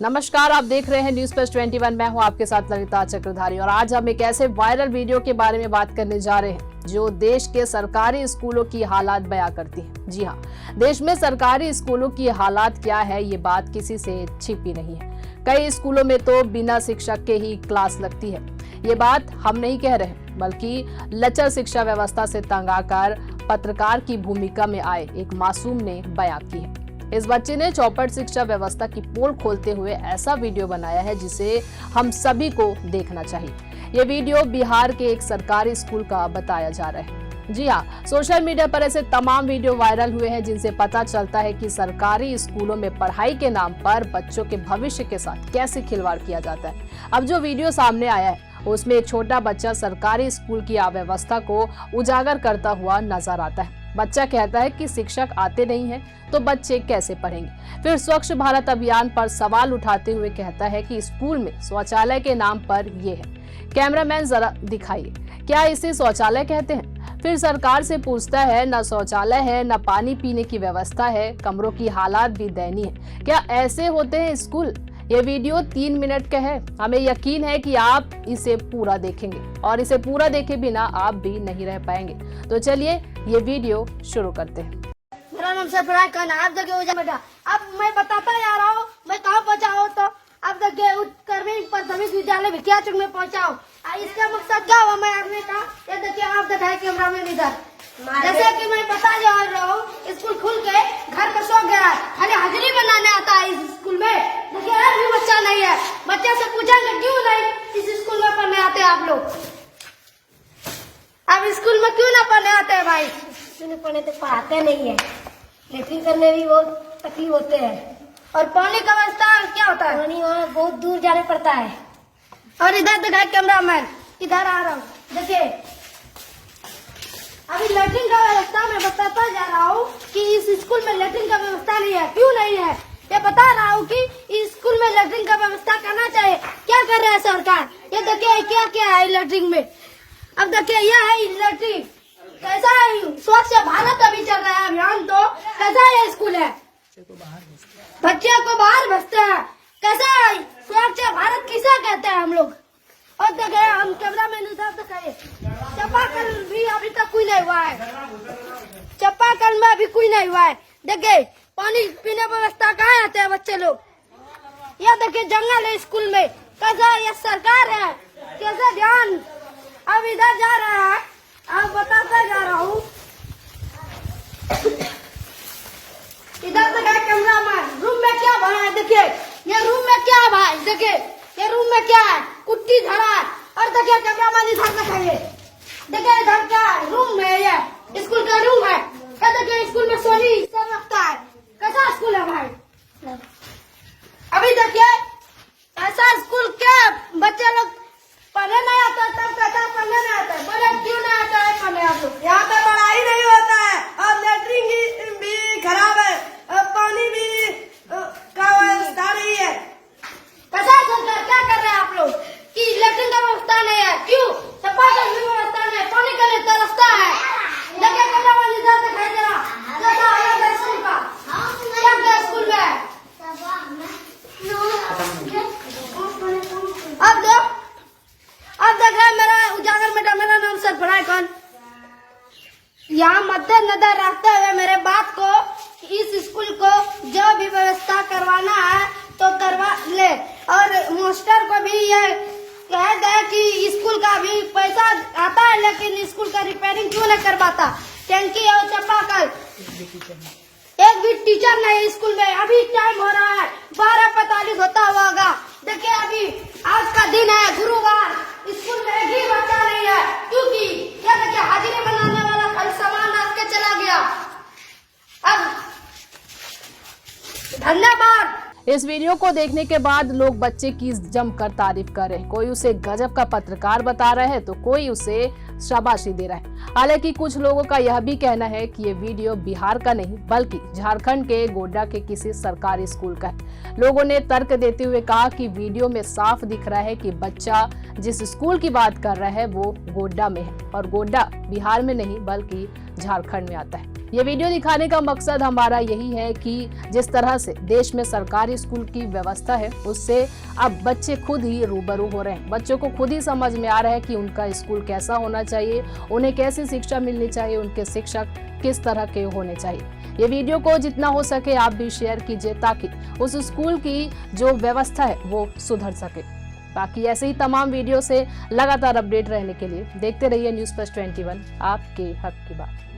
नमस्कार, आप देख रहे हैं न्यूज प्लस 21। मैं हूं आपके साथ ललिता चक्रधारी और आज हम एक ऐसे वायरल वीडियो के बारे में बात करने जा रहे हैं जो देश के सरकारी स्कूलों की हालात बयां करती है। जी हां, देश में सरकारी स्कूलों की हालात क्या है, ये बात किसी से छिपी नहीं है। कई स्कूलों में तो बिना शिक्षक के ही क्लास लगती है। ये बात हम नहीं कह रहे, बल्कि लचर शिक्षा व्यवस्था से तंग आकर पत्रकार की भूमिका में आए एक मासूम ने बयां की है। इस बच्चे ने चौपट शिक्षा व्यवस्था की पोल खोलते हुए ऐसा वीडियो बनाया है जिसे हम सभी को देखना चाहिए। ये वीडियो बिहार के एक सरकारी स्कूल का बताया जा रहा है। जी हाँ, सोशल मीडिया पर ऐसे तमाम वीडियो वायरल हुए हैं जिनसे पता चलता है कि सरकारी स्कूलों में पढ़ाई के नाम पर बच्चों के भविष्य के साथ कैसे खिलवाड़ किया जाता है। अब जो वीडियो सामने आया है उसमें एक छोटा बच्चा सरकारी स्कूल की अव्यवस्था को उजागर करता हुआ नजर आता है। बच्चा कहता है कि शिक्षक आते नहीं हैं तो बच्चे कैसे पढ़ेंगे। फिर स्वच्छ भारत अभियान पर सवाल उठाते हुए कहता है कि स्कूल में शौचालय के नाम पर ये है। कैमरामैन जरा दिखाइए, क्या इसे शौचालय कहते हैं? फिर सरकार से पूछता है, न शौचालय है न पानी पीने की व्यवस्था है, कमरों की हालात भी दयनीय है। क्या ऐसे होते हैं स्कूल? ये वीडियो 3 मिनट का है। हमें यकीन है कि आप इसे पूरा देखेंगे और इसे पूरा देखे बिना आप भी नहीं रह पाएंगे। तो चलिए ये वीडियो शुरू करते हैं। मेरा नाम सरफराज खान है। आप देखिए बेटा, अब मैं बताता जा रहा हूँ मैं कहाँ पहुँचा हूँ। तो आप देखिए उत्कर्मिक प्राथमिक विद्यालय भिखियाचक में पहुँचा हूँ। इसका मकसद क्या हुआ मैं आपने कहा, ये देखिए आप दिखाए कैमरा में इधर। जैसे कि मैं बता जा रहा हूँ, स्कूल खुल के घर पर सो गया, खाली हाजिरी बनाने आता है इस स्कूल में। देखिए एक भी बच्चा नहीं है। बच्चे से पूछेंगे क्यों नहीं इस स्कूल में पढ़ने आते आप लोग? आप स्कूल में क्यों ना पढ़ने आते हैं भाई? स्कूल में पढ़ने तो पढ़ाते नहीं है, लेट्रिन करने भी बहुत तकलीफ होते हैं। और पानी का व्यवस्था क्या होता है? पानी वहाँ बहुत दूर जाने पड़ता है। और इधर दिखाए कैमरा मैन, इधर आ रहा हूँ। देखिए अभी लैट्रिन का व्यवस्था मैं बताता जा रहा हूँ कि इस स्कूल में लैट्रिन का व्यवस्था नहीं है। क्यों नहीं है ये बता रहा हूँ कि इस स्कूल में लैट्रिन का व्यवस्था करना चाहिए। क्या कर रहा है सरकार? ये देखिए क्या क्या है लैट्रिन में। अब देखिए यह है लैट्रिन। कैसा है? स्वच्छ भारत अभी चल रहा है अभियान, तो कैसा है स्कूल है? बच्चे को बाहर भेजते हैं। कैसा है? स्वच्छ भारत किसे कहते हैं हम लोग? और देखिए हम कैमरा में दिखाइए, चापाकल भी अभी तक कोई नहीं हुआ है। चापाकल में अभी कोई नहीं हुआ है। देखिए पानी पीने व्यवस्था कहाँ आते हैं बच्चे लोग? यह देखिए जंगल है स्कूल में। कैसा ये सरकार है? कैसे ध्यान? अब इधर जा रहा है, अब बताता जा रहा हूँ। इधर देखिए कैमरा में, रूम में क्या भरा है? देखिए ये रूम में क्या है भाई? देखिए ये रूम में क्या है? कुट्टी धरा है। और देखिए कैमरा मैन इधर दिखाइए, देखिए इधर क्या है? रूम है, ये स्कूल का रूम है। क्या देखिए स्कूल में सोनी सब रखता है। कैसा स्कूल है भाई? अभी देखिए ऐसा स्कूल क्या बच्चे लोग पढ़ने नहीं आता है, तब कहता है पढ़ने नहीं आता है। बोले क्यों नहीं आता है पढ़ने? आप लोग यहाँ पे पढ़ाई नहीं होता है और लैट्रिन भी खराब है और पानी भी का व्यवस्था नहीं है। कैसा सरकार क्या कर रहे हैं आप लोग कि लैट्रिन का व्यवस्था नहीं है? क्यों? चापाकल की व्यवस्था नहीं है, पानी के लिए तरसता है। देखिए कैमरा मैन इधर दिखाई दे रहा कैसा हालत है स्कूल का। क्या क्या स्कूल में है? अब देख रहे मेरा उजागर बेटा, मेरा नाम सरफराज खान। यहाँ मद्देनजर रखते हुए मेरे बात को, इस स्कूल को जो भी व्यवस्था करवाना है तो करवा ले। और मास्टर को भी ये कह दे कि स्कूल का भी पैसा आता है लेकिन स्कूल का रिपेयरिंग क्यों नहीं करवाता? टंकी और चापाकल, एक भी टीचर नहीं स्कूल में। अभी टाइम हो रहा है 12:45 होता होगा। देखिए अभी आज का दिन है गुरुवार, स्कूल में एक ही बच्चा नहीं है क्योंकि ये देखिए हाजिरी बनाने वाला खाली सामान रख के चला गया। अब धन्यवाद। इस वीडियो को देखने के बाद लोग बच्चे की जमकर तारीफ कर रहे हैं। कोई उसे गजब का पत्रकार बता रहा है तो कोई उसे शाबाशी दे रहा है। हालांकि कुछ लोगों का यह भी कहना है कि ये वीडियो बिहार का नहीं बल्कि झारखंड के गोड्डा के किसी सरकारी स्कूल का है। लोगों ने तर्क देते हुए कहा कि वीडियो में साफ दिख रहा है कि बच्चा जिस स्कूल की बात कर रहा है वो गोड्डा में है और गोड्डा बिहार में नहीं बल्कि झारखंड में आता है। ये वीडियो दिखाने का मकसद हमारा यही है कि जिस तरह से देश में सरकारी स्कूल की व्यवस्था है उससे अब बच्चे खुद ही रूबरू हो रहे हैं। बच्चों को खुद ही समझ में आ रहा है कि उनका स्कूल कैसा होना चाहिए, उन्हें कैसी शिक्षा मिलनी चाहिए, उनके शिक्षक किस तरह के होने चाहिए। ये वीडियो को जितना हो सके आप भी शेयर कीजिए ताकि उस स्कूल की जो व्यवस्था है वो सुधर सके। बाकी ऐसे ही तमाम वीडियो से लगातार अपडेट रहने के लिए देखते रहिए न्यूज़ प्लस 21, आपके हक की बात।